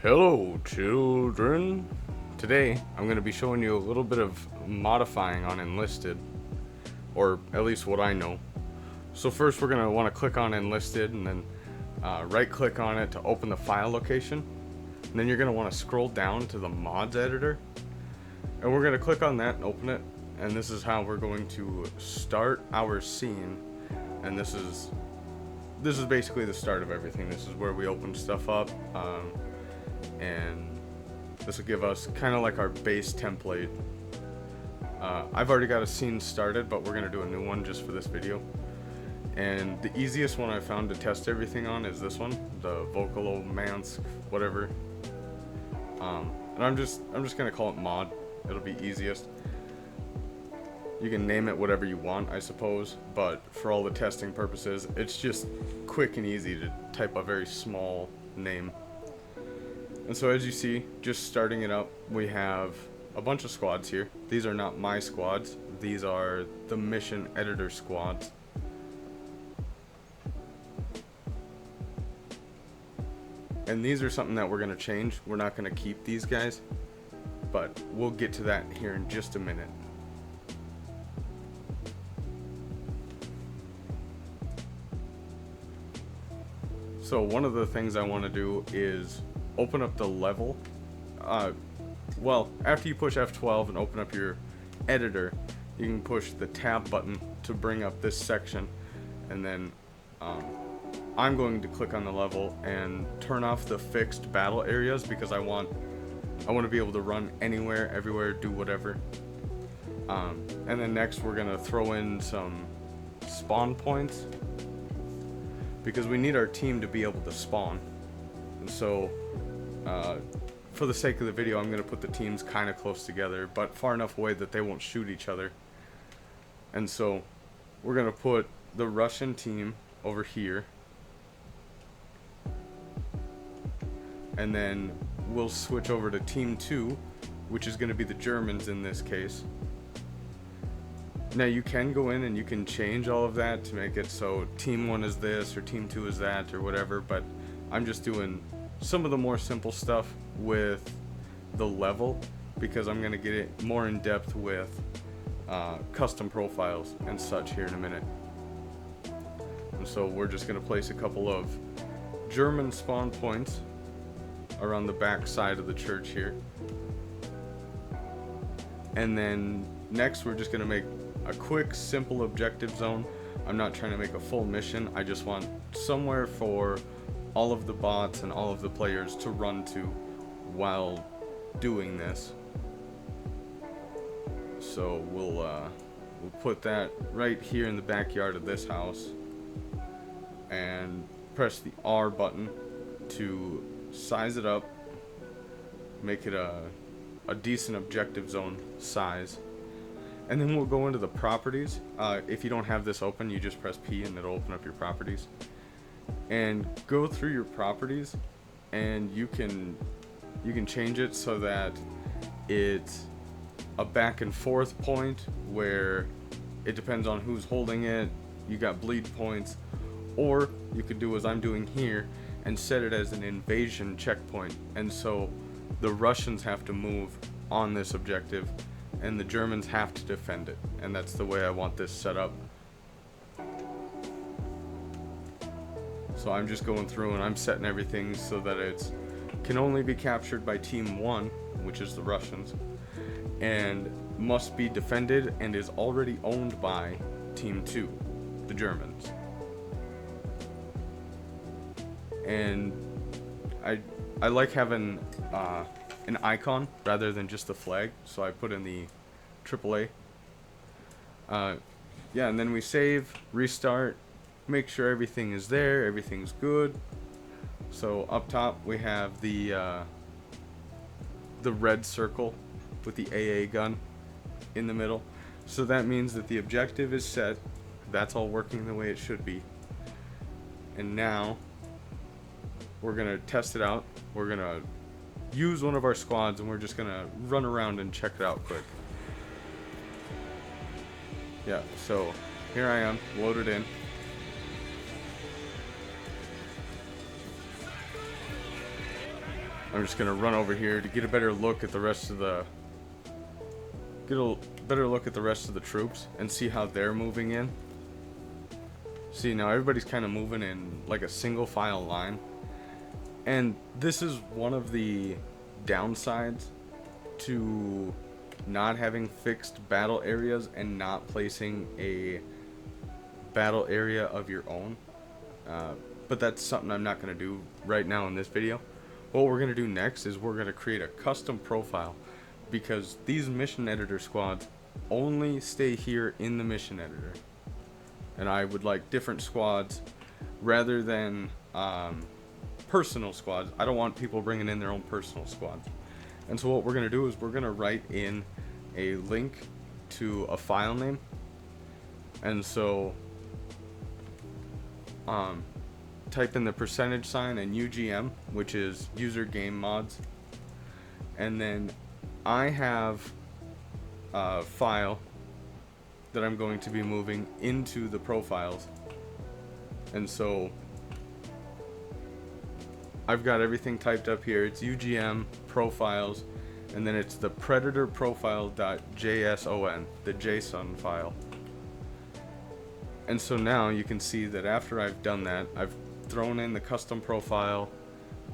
Hello children! Today I'm going to be showing you a little bit of modifying on Enlisted, or at least what I know. So first we're going to want to click on Enlisted and then right click on it to open the file location. And then you're going to want to scroll down to the mods editor, and we're going to click on that and open it. And this is how we're going to start our scene. And this is basically the start of everything. This is where we open stuff up. And this will give us kind of like our base template. I've already got a scene started, but we're going to do a new one just for this video. And the easiest one I found to test everything on is this one, the Vocalomansk, whatever. And I'm just going to call it mod. It'll be easiest. You can name it whatever you want, I suppose, but for all the testing purposes, it's just quick and easy to type a very small name. And so as you see, just starting it up, we have a bunch of squads here. These are not my squads. These are the mission editor squads. And these are something that we're going to change. We're not going to keep these guys, but we'll get to that here in just a minute. So one of the things I want to do is open up the level. Well, after you push F12 and open up your editor, you can push the tab button to bring up this section, and then I'm going to click on the level and turn off the fixed battle areas because I want to be able to run anywhere, everywhere, do whatever. And then next we're gonna throw in some spawn points because we need our team to be able to spawn. And so for the sake of the video, I'm going to put the teams kind of close together, but far enough away that they won't shoot each other. And so we're going to put the Russian team over here, and then we'll switch over to team 2, which is going to be the Germans in this case. Now you can go in and you can change all of that to make it so team 1 is this or team 2 is that or whatever, but I'm just doing some of the more simple stuff with the level because I'm going to get it more in depth with custom profiles and such here in a minute. And so we're just going to place a couple of German spawn points around the back side of the church here. And then next we're just going to make a quick simple objective zone. I'm not trying to make a full mission. I just want somewhere for all of the bots and all of the players to run to while doing this. So we'll put that right here in the backyard of this house and press the R button to size it up, make it a decent objective zone size. And then we'll go into the properties. If you don't have this open, you just press P and it'll open up your properties. And go through your properties, and you can change it so that it's a back and forth point where it depends on who's holding it. You got bleed points, or you could do as I'm doing here and set it as an invasion checkpoint. And so the Russians have to move on this objective and the Germans have to defend it, and that's the way I want this set up. So I'm just going through and I'm setting everything so that it can only be captured by team 1, which is the Russians, and must be defended and is already owned by team 2, the Germans. And I like having an icon rather than just the flag, so I put in the AAA. Yeah, and then we save, restart, make sure everything is there, everything's good. So up top we have the red circle with the AA gun in the middle. So that means that the objective is set. That's all working the way it should be. And now we're gonna test it out. We're gonna use one of our squads and we're just gonna run around and check it out quick. Yeah, so here I am, loaded in. I'm just gonna run over here to get a better look at the rest of the troops and see how they're moving in. See, now everybody's kind of moving in like a single file line, and this is one of the downsides to not having fixed battle areas and not placing a battle area of your own. But that's something I'm not going to do right now in this video. What we're going to do next is we're going to create a custom profile, because these mission editor squads only stay here in the mission editor, and I would like different squads rather than personal squads. I don't want people bringing in their own personal squads. And so what we're going to do is we're going to write in a link to a file name. And so type in the % and UGM, which is user game mods. And then I have a file that I'm going to be moving into the profiles. And so I've got everything typed up here. It's UGM profiles, and then it's the predator profile.json, the JSON file. And so now you can see that after I've done that, I've thrown in the custom profile.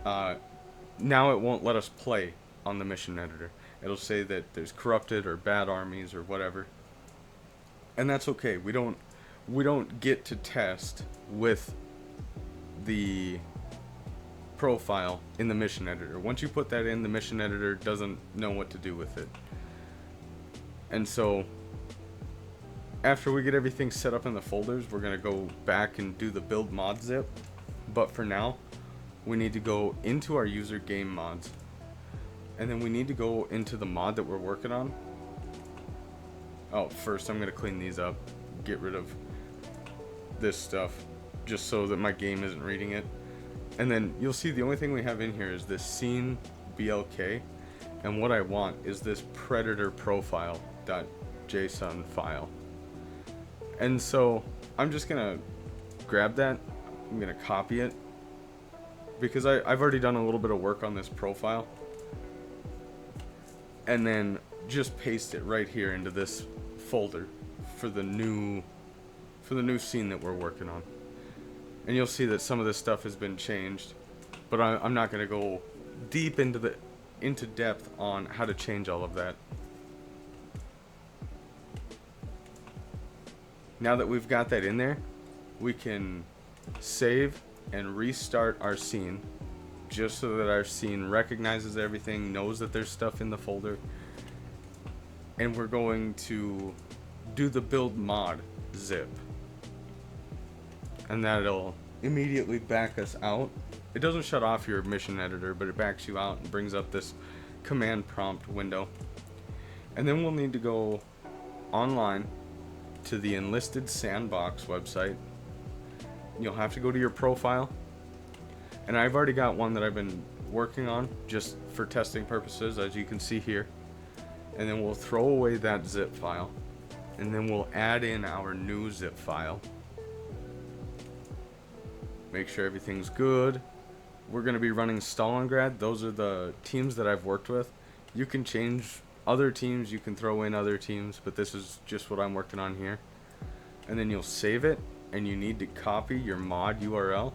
Now it won't let us play on the mission editor. It'll say that there's corrupted or bad armies or whatever, and that's okay. We don't get to test with the profile in the mission editor. Once you put that in, the mission editor doesn't know what to do with it. And so after we get everything set up in the folders, we're going to go back and do the build mod zip. But for now, we need to go into our user game mods, and then we need to go into the mod that we're working on. Oh, first I'm going to clean these up, get rid of this stuff just so that my game isn't reading it. And then you'll see the only thing we have in here is this scene BLK, and what I want is this predator profile.json file. And so I'm just gonna grab that, I'm gonna copy it, because I've already done a little bit of work on this profile, and then just paste it right here into this folder for the new scene that we're working on. And you'll see that some of this stuff has been changed, but I'm not going to go deep into depth on how to change all of that. Now that we've got that in there, we can save and restart our scene, just so that our scene recognizes everything, knows that there's stuff in the folder, and we're going to do the build mod zip. And that'll immediately back us out. It doesn't shut off your mission editor, but it backs you out and brings up this command prompt window. And then we'll need to go online to the Enlisted Sandbox website. You'll have to go to your profile, and I've already got one that I've been working on just for testing purposes, as you can see here. And then we'll throw away that zip file, and then we'll add in our new zip file. Make sure everything's good. We're going to be running Stalingrad. Those are the teams that I've worked with. You can change other teams, you can throw in other teams, but this is just what I'm working on here. And then you'll save it, and you need to copy your mod URL.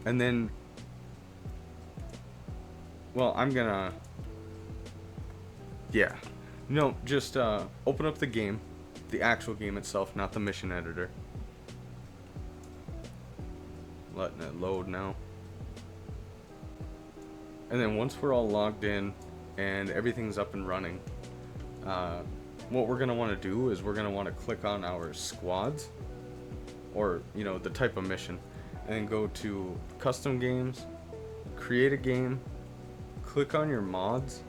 And then, well, I'm gonna, just open up the game, the actual game itself, not the mission editor. Letting it load now. And then once we're all logged in and everything's up and running, what we're going to want to do is we're going to want to click on our squads, or the type of mission, and then go to custom games, create a game, click on your mods,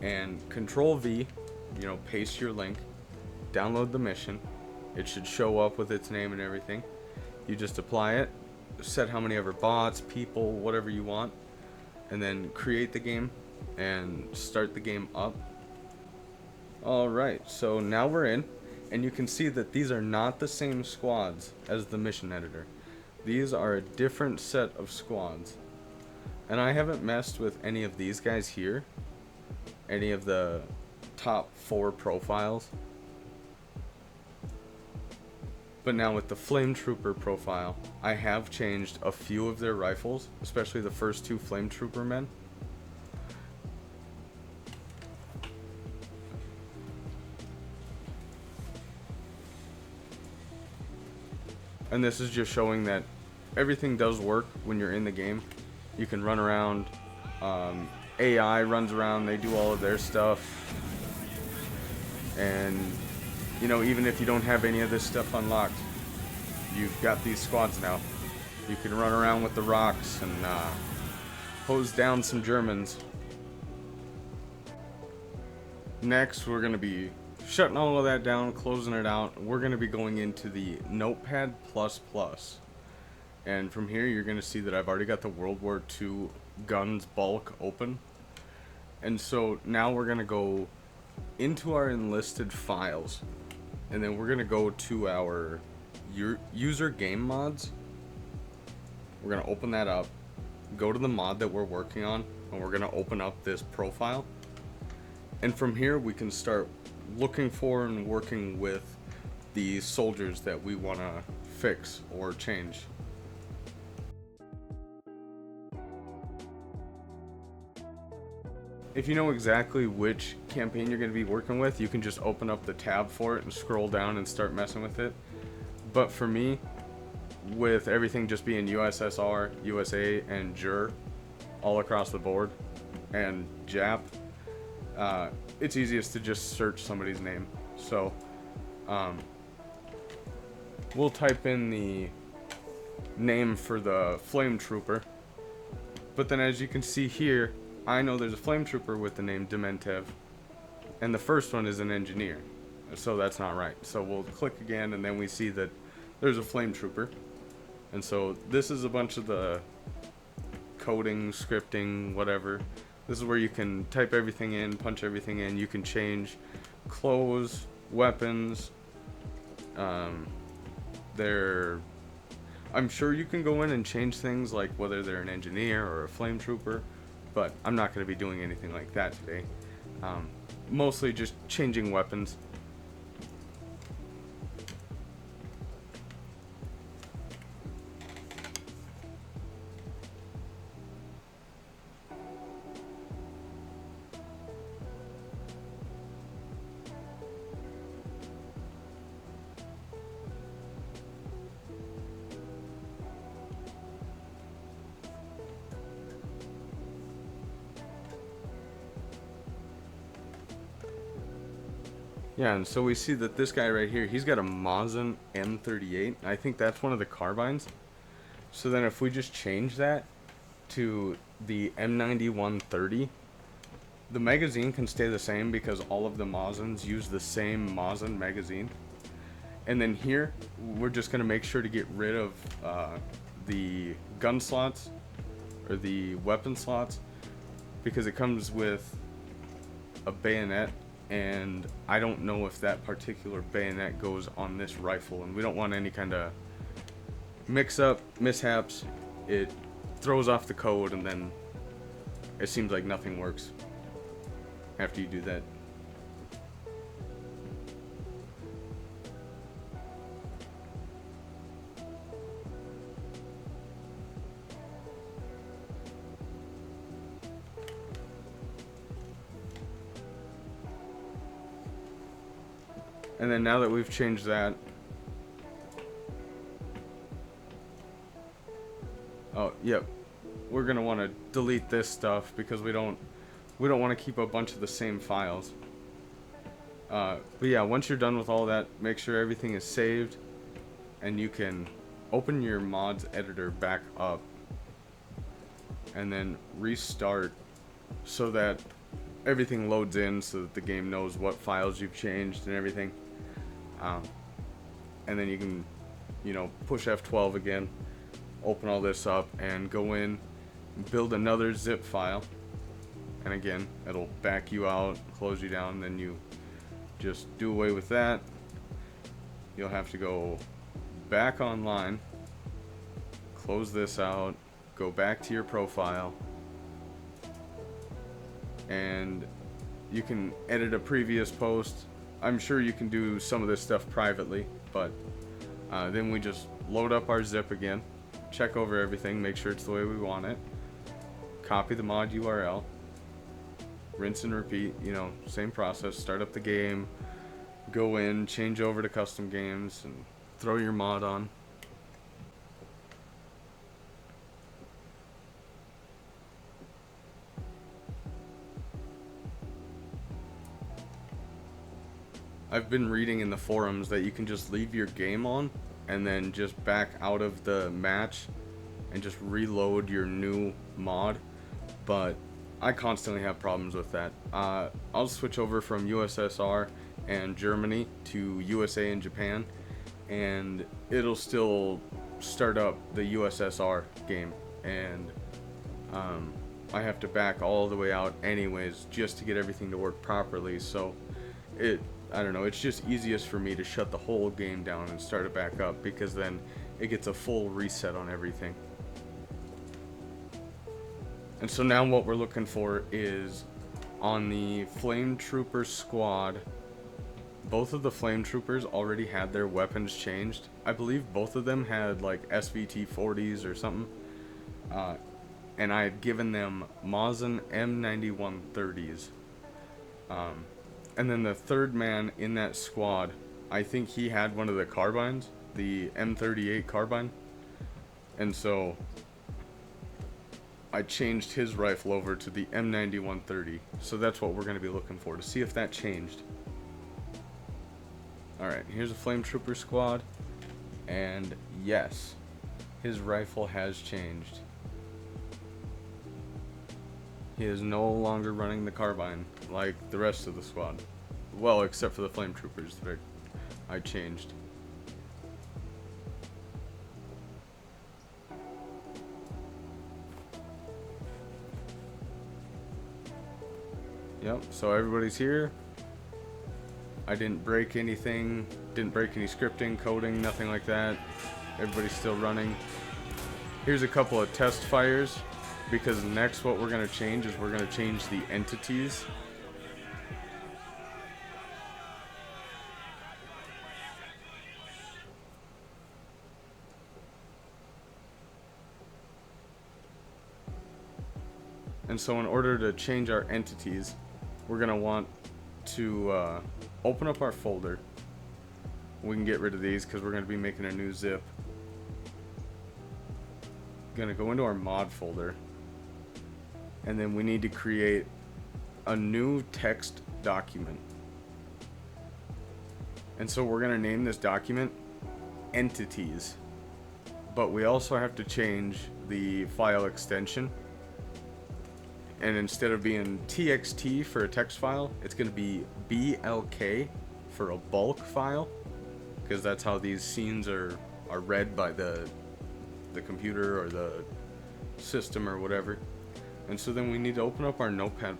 and control V, paste your link, download the mission. It should show up with its name and everything. You just apply it, set how many ever bots, people, whatever you want, and then create the game and start the game up. Alright, so now we're in, and you can see that these are not the same squads as the mission editor. These are a different set of squads. And I haven't messed with any of these guys here, any of the top 4 profiles. But now with the Flame Trooper profile, I have changed a few of their rifles, especially the first 2 Flame Trooper men. And this is just showing that everything does work when you're in the game. You can run around, AI runs around, they do all of their stuff. And, you know, even if you don't have any of this stuff unlocked, you've got these squads now. You can run around with the rocks and hose down some Germans. Next, we're going to be shutting all of that down, closing it out. We're going to be going into the Notepad++. And from here, you're going to see that I've already got the World War II guns bulk open. And so now we're going to go into our enlisted files. And then we're going to go to our user game mods. We're going to open that up, go to the mod that we're working on, and we're going to open up this profile. And from here, we can start looking for and working with the soldiers that we want to fix or change. If you know exactly which campaign you're going to be working with, you can just open up the tab for it and scroll down and start messing with it. But for me, with everything just being USSR, USA, and JUR all across the board, and JAP, it's easiest to just search somebody's name. So we'll type in the name for the Flame Trooper, but then as you can see here, I know there's a Flame Trooper with the name Dementev, and the first one is an engineer, so that's not right. So we'll click again, and then we see that there's a Flame Trooper. And so this is a bunch of the coding, scripting, whatever. This is where you can type everything in, punch everything in. You can change clothes, weapons. I'm sure you can go in and change things like whether they're an engineer or a Flame Trooper, but I'm not going to be doing anything like that today. Mostly just changing weapons. Yeah, and so we see that this guy right here, he's got a Mosin M38. I think that's one of the carbines. So then if we just change that to the M9130, the magazine can stay the same because all of the Mosins use the same Mosin magazine. And then here, we're just going to make sure to get rid of the gun slots or the weapon slots because it comes with a bayonet. And I don't know if that particular bayonet goes on this rifle, and we don't want any kind of mix-up, mishaps. It throws off the code, and then it seems like nothing works after you do that. And then now that we've changed that, oh, yep, we're gonna want to delete this stuff because we don't want to keep a bunch of the same files. But yeah, once you're done with all that, make sure everything is saved, and you can open your mods editor back up, and then restart so that everything loads in, so that the game knows what files you've changed and everything. And then you can, push F12 again, open all this up, and go in, build another zip file. And again, it'll back you out, close you down, then you just do away with that. You'll have to go back online, close this out, go back to your profile, and you can edit a previous post. I'm sure you can do some of this stuff privately, but then we just load up our zip again, check over everything, make sure it's the way we want it, copy the mod URL, rinse and repeat, you know, same process, start up the game, go in, change over to custom games, and throw your mod on. I've been reading in the forums that you can just leave your game on and then just back out of the match and just reload your new mod, but I constantly have problems with that. I'll switch over from USSR and Germany to USA and Japan, and it'll still start up the USSR game, and I have to back all the way out anyways just to get everything to work properly. So I don't know, it's just easiest for me to shut the whole game down and start it back up, because then it gets a full reset on everything. And so now what we're looking for is on the Flame Trooper squad. Both of the Flame Troopers already had their weapons changed. I believe both of them had like SVT 40s or something. And I had given them Mosin M91 30s. And then the third man in that squad, I think he had one of the carbines, the M38 carbine. And so I changed his rifle over to the M91 30. So that's what we're going to be looking for, to see if that changed. Alright, here's a Flame Trooper squad. And yes, his rifle has changed. He is no longer running the carbine like the rest of the squad. Well, except for the Flame Troopers that I changed. Yep, so everybody's here. I didn't break anything, didn't break any scripting, coding, nothing like that. Everybody's still running. Here's a couple of test fires, because next what we're going to change is we're going to change the entities. And so in order to change our entities, we're going to want to open up our folder. We can get rid of these because we're going to be making a new zip. Going to go into our mod folder, and then we need to create a new text document. And so we're going to name this document entities, but we also have to change the file extension. And instead of being txt for a text file, it's going to be blk for a bulk file, because that's how these scenes are read by the computer or the system or whatever. And so then we need to open up our Notepad++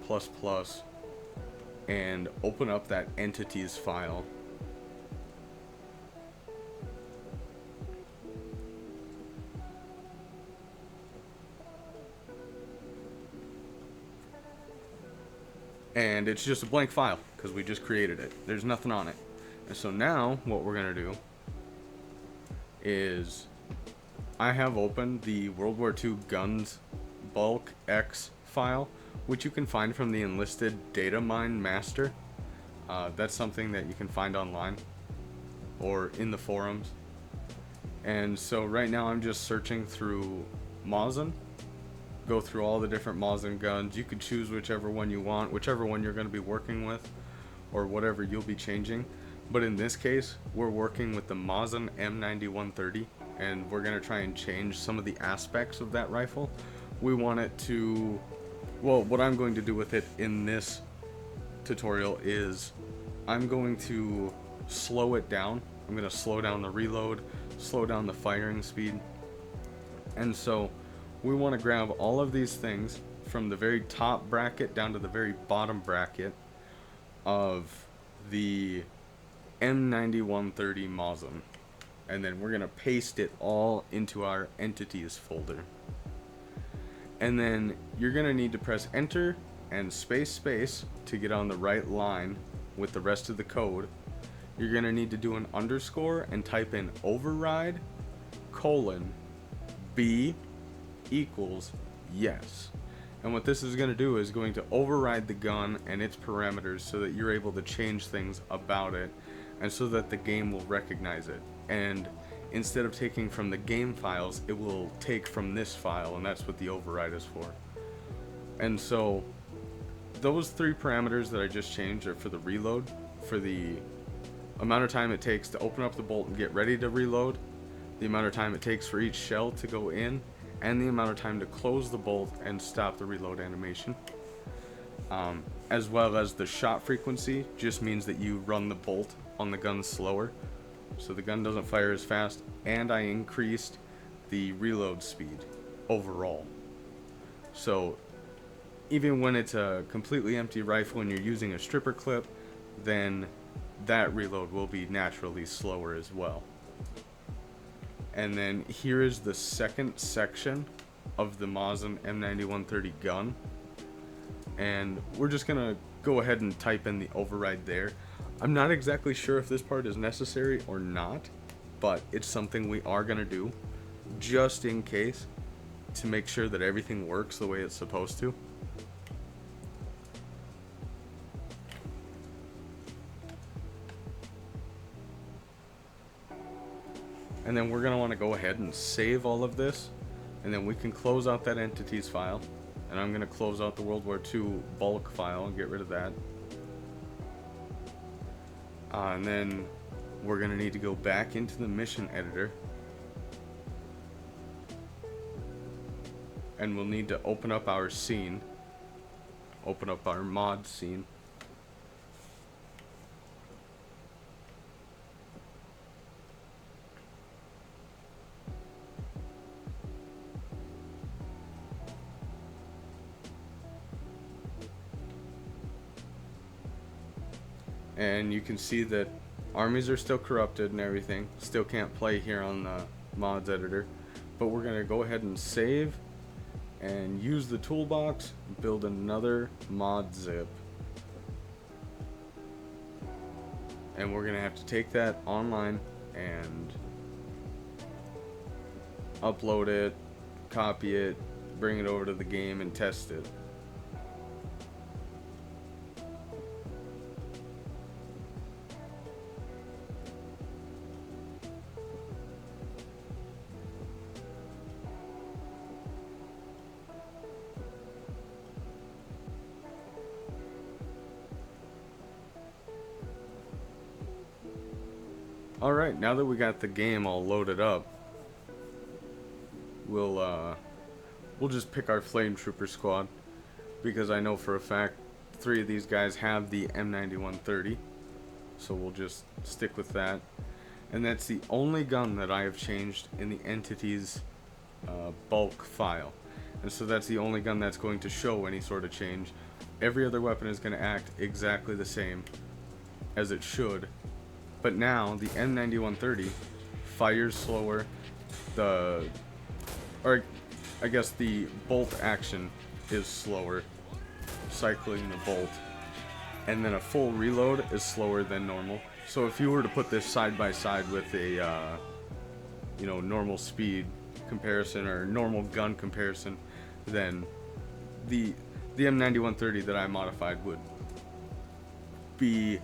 and open up that entities file. And it's just a blank file because we just created it. There's nothing on it. And so now what we're going to do is I have opened the World War II guns bulk X file, which you can find from the Enlisted data mine master. That's something that you can find online or in the forums. And so right now I'm just searching through Mosin. Go through all the different Mosin guns. You could choose whichever one you want, whichever one you're going to be working with, or whatever you'll be changing. But in this case, we're working with the Mosin M91 30, and we're going to try and change some of the aspects of that rifle. We want it to, well, what I'm going to do with it in this tutorial is I'm going to slow it down. I'm going to slow down the reload, slow down the firing speed. And so we want to grab all of these things from the very top bracket down to the very bottom bracket of the M9130 Mosin, and then we're going to paste it all into our entities folder. And then you're going to need to press enter and space to get on the right line with the rest of the code, you're going to need to do an underscore and type in override B equals yes. And what this is going to do is going to override the gun and its parameters so that you're able to change things about it, and so that the game will recognize it. And instead of taking from the game files, it will take from this file, and that's what the override is for. And so those three parameters that I just changed are for the reload, for the amount of time it takes to open up the bolt and get ready to reload, the amount of time it takes for each shell to go in, and the amount of time to close the bolt and stop the reload animation. As well as the shot frequency just means that you run the bolt on the gun slower, so the gun doesn't fire as fast, and I increased the reload speed overall. So even when it's a completely empty rifle and you're using a stripper clip, then that reload will be naturally slower as well. And then here is the second section of the Mosin M9130 gun, and we're just gonna go ahead and type in the override there. I'm not exactly sure if this part is necessary or not, but it's something we are gonna do just in case, to make sure that everything works the way it's supposed to. And then we're going to want to go ahead and save all of this, and then we can close out that entities file. And I'm going to close out the World War II bulk file and get rid of that. And then we're going to need to go back into the mission editor, and we'll need to open up our scene, open up our mod scene. And you can see that armies are still corrupted and everything. Still can't play here on the mods editor. But we're going to go ahead and save and use the toolbox, build another mod zip. And we're going to have to take that online and upload it, copy it, bring it over to the game and test it. Alright, now that we got the game all loaded up, we'll just pick our Flame Trooper squad, because I know for a fact 3 of these guys have the M9130, so we'll just stick with that. And that's the only gun that I have changed in the entities bulk file, and so that's the only gun that's going to show any sort of change. Every other weapon is going to act exactly the same as it should. But now the M9130 fires slower, or I guess the bolt action is slower, cycling the bolt, and then a full reload is slower than normal. So if you were to put this side by side with a normal speed comparison or normal gun comparison, then the M9130 that I modified would be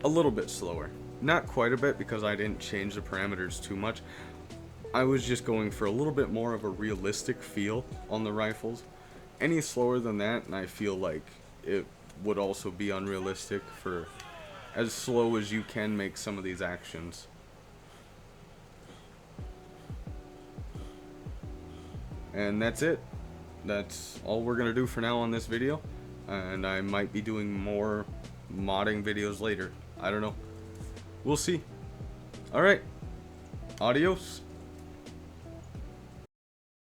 a little bit slower. Not quite a bit, because I didn't change the parameters too much. I was just going for a little bit more of a realistic feel on the rifles. Any slower than that, and I feel like it would also be unrealistic for as slow as you can make some of these actions. And that's it. That's all we're going to do for now on this video. And I might be doing more modding videos later. I don't know. We'll see. Alright. Adios.